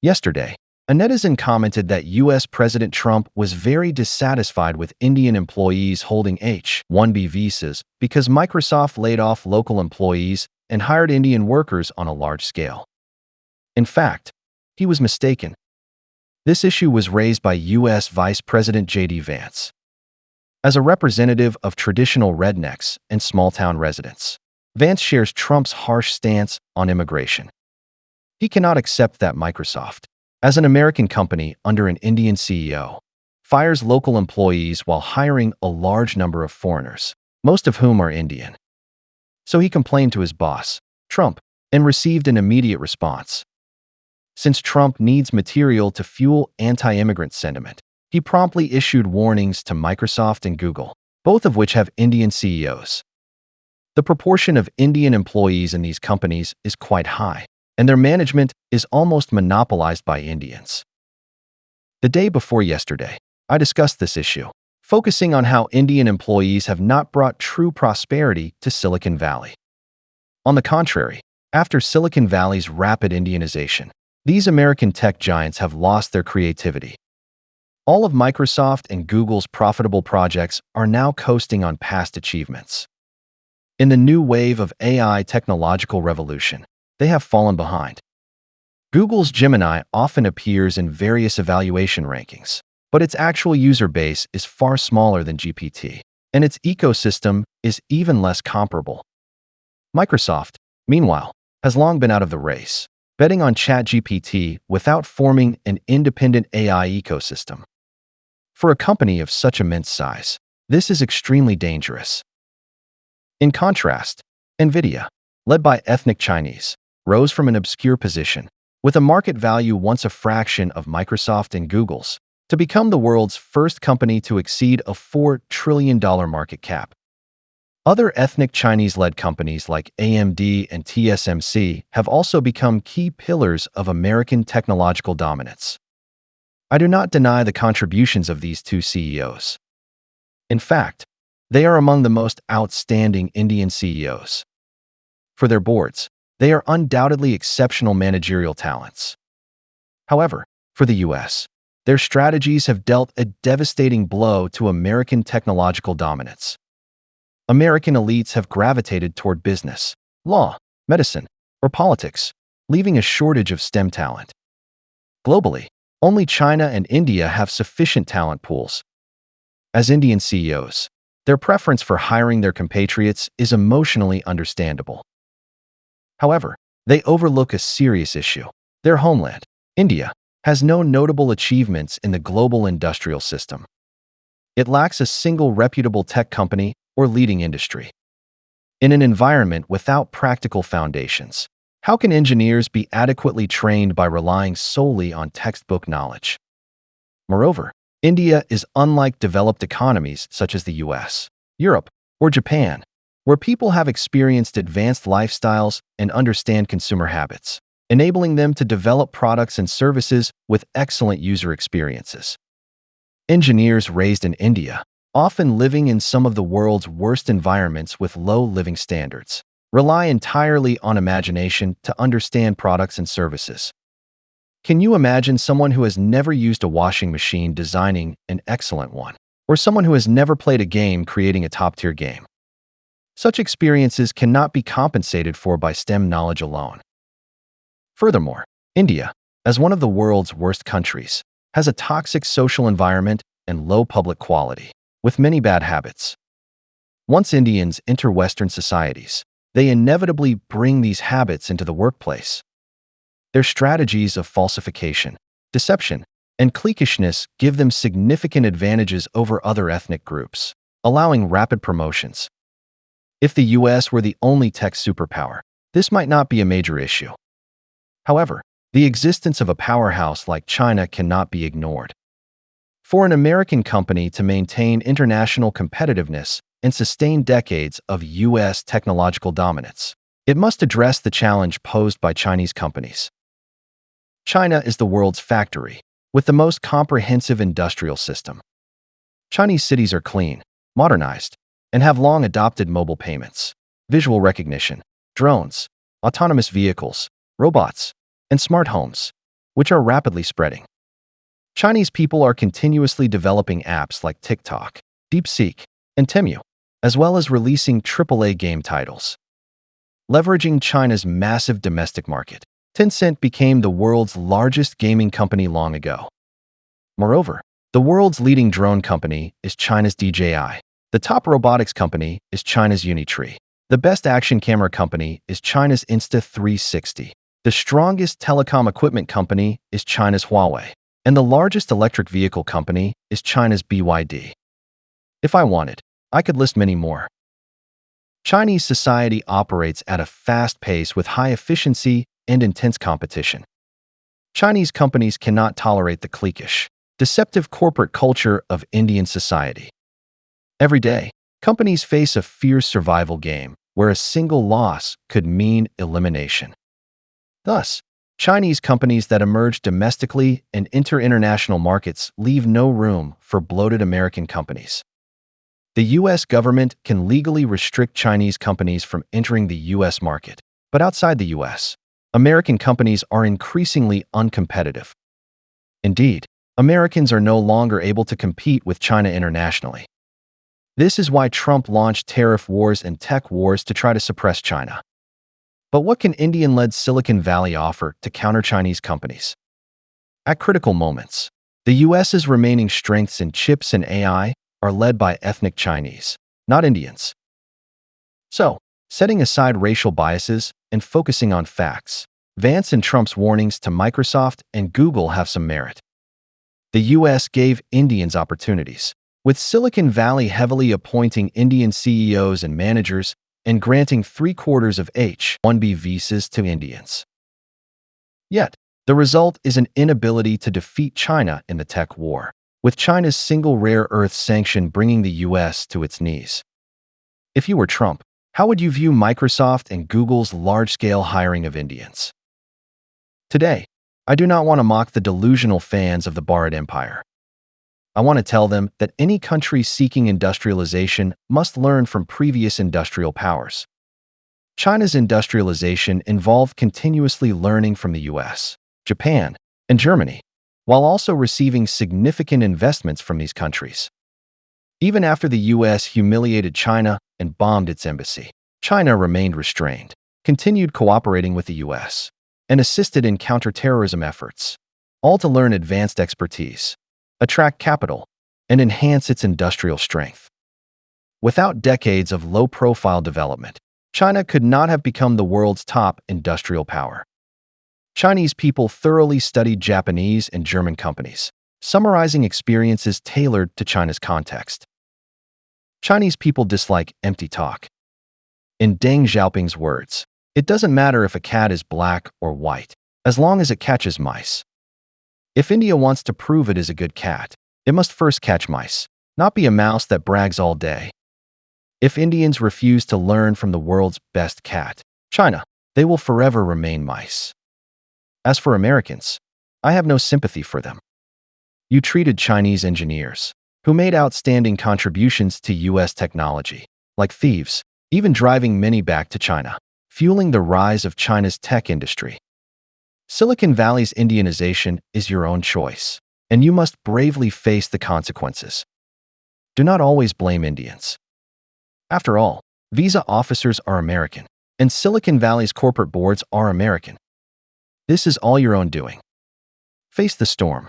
Yesterday, a netizen commented that US President Trump was very dissatisfied with Indian employees holding H-1B visas because Microsoft laid off local employees and hired Indian workers on a large scale. In fact, he was mistaken. This issue was raised by US Vice President J.D. Vance. As a representative of traditional rednecks and small-town residents, Vance shares Trump's harsh stance on immigration. He cannot accept that Microsoft, as an American company under an Indian CEO, fires local employees while hiring a large number of foreigners, most of whom are Indian. So he complained to his boss, Trump, and received an immediate response. Since Trump needs material to fuel anti-immigrant sentiment, he promptly issued warnings to Microsoft and Google, both of which have Indian CEOs. The proportion of Indian employees in these companies is quite high, and their management is almost monopolized by Indians. The day before yesterday, I discussed this issue, focusing on how Indian employees have not brought true prosperity to Silicon Valley. On the contrary, after Silicon Valley's rapid Indianization, these American tech giants have lost their creativity. All of Microsoft and Google's profitable projects are now coasting on past achievements. In the new wave of AI technological revolution, they have fallen behind. Google's Gemini often appears in various evaluation rankings, but its actual user base is far smaller than GPT, and its ecosystem is even less comparable. Microsoft, meanwhile, has long been out of the race, betting on ChatGPT without forming an independent AI ecosystem. For a company of such immense size, this is extremely dangerous. In contrast, NVIDIA, led by ethnic Chinese, rose from an obscure position, with a market value once a fraction of Microsoft and Google's, to become the world's first company to exceed a $4 trillion market cap. Other ethnic Chinese-led companies like AMD and TSMC have also become key pillars of American technological dominance. I do not deny the contributions of these two CEOs. In fact, they are among the most outstanding Indian CEOs. For their boards, they are undoubtedly exceptional managerial talents. However, for the US, their strategies have dealt a devastating blow to American technological dominance. American elites have gravitated toward business, law, medicine, or politics, leaving a shortage of STEM talent. Globally, only China and India have sufficient talent pools. As Indian CEOs, their preference for hiring their compatriots is emotionally understandable. However, they overlook a serious issue. Their homeland, India, has no notable achievements in the global industrial system. It lacks a single reputable tech company or leading industry. In an environment without practical foundations, how can engineers be adequately trained by relying solely on textbook knowledge? Moreover, India is unlike developed economies such as the US, Europe, or Japan, where people have experienced advanced lifestyles and understand consumer habits, enabling them to develop products and services with excellent user experiences. Engineers raised in India, often living in some of the world's worst environments with low living standards, rely entirely on imagination to understand products and services. Can you imagine someone who has never used a washing machine designing an excellent one, or someone who has never played a game creating a top-tier game? Such experiences cannot be compensated for by STEM knowledge alone. Furthermore, India, as one of the world's worst countries, has a toxic social environment and low public quality, with many bad habits. Once Indians enter Western societies, they inevitably bring these habits into the workplace. Their strategies of falsification, deception, and cliquishness give them significant advantages over other ethnic groups, allowing rapid promotions. If the US were the only tech superpower, this might not be a major issue. However, the existence of a powerhouse like China cannot be ignored. For an American company to maintain international competitiveness and sustain decades of US technological dominance, it must address the challenge posed by Chinese companies. China is the world's factory, with the most comprehensive industrial system. Chinese cities are clean, modernized, and have long adopted mobile payments, visual recognition, drones, autonomous vehicles, robots, and smart homes, which are rapidly spreading. Chinese people are continuously developing apps like TikTok, DeepSeek, and Temu, as well as releasing AAA game titles. Leveraging China's massive domestic market, Tencent became the world's largest gaming company long ago. Moreover, the world's leading drone company is China's DJI. The top robotics company is China's Unitree. The best action camera company is China's Insta360. The strongest telecom equipment company is China's Huawei. And the largest electric vehicle company is China's BYD. If I wanted, I could list many more. Chinese society operates at a fast pace with high efficiency and intense competition. Chinese companies cannot tolerate the cliquish, deceptive corporate culture of Indian society. Every day, companies face a fierce survival game where a single loss could mean elimination. Thus, Chinese companies that emerge domestically and enter international markets leave no room for bloated American companies. The U.S. government can legally restrict Chinese companies from entering the U.S. market, but outside the U.S., American companies are increasingly uncompetitive. Indeed, Americans are no longer able to compete with China internationally. This is why Trump launched tariff wars and tech wars to try to suppress China. But what can Indian-led Silicon Valley offer to counter Chinese companies? At critical moments, the U.S.'s remaining strengths in chips and AI are led by ethnic Chinese, not Indians. So, setting aside racial biases and focusing on facts, Vance and Trump's warnings to Microsoft and Google have some merit. The U.S. gave Indians opportunities, with Silicon Valley heavily appointing Indian CEOs and managers and granting 3/4 of H-1B visas to Indians. Yet, the result is an inability to defeat China in the tech war, with China's single rare earth sanction bringing the U.S. to its knees. If you were Trump, how would you view Microsoft and Google's large-scale hiring of Indians? Today, I do not want to mock the delusional fans of the Bharat Empire. I want to tell them that any country seeking industrialization must learn from previous industrial powers. China's industrialization involved continuously learning from the US, Japan, and Germany, while also receiving significant investments from these countries. Even after the US humiliated China and bombed its embassy, China remained restrained, continued cooperating with the US, and assisted in counterterrorism efforts, all to learn advanced expertise, attract capital, and enhance its industrial strength. Without decades of low-profile development, China could not have become the world's top industrial power. Chinese people thoroughly studied Japanese and German companies, summarizing experiences tailored to China's context. Chinese people dislike empty talk. In Deng Xiaoping's words, it doesn't matter if a cat is black or white, as long as it catches mice. If India wants to prove it is a good cat, it must first catch mice, not be a mouse that brags all day. If Indians refuse to learn from the world's best cat, China, they will forever remain mice. As for Americans, I have no sympathy for them. You treated Chinese engineers, who made outstanding contributions to U.S. technology, like thieves, even driving many back to China, fueling the rise of China's tech industry. Silicon Valley's Indianization is your own choice, and you must bravely face the consequences. Do not always blame Indians. After all, visa officers are American, and Silicon Valley's corporate boards are American. This is all your own doing. Face the storm.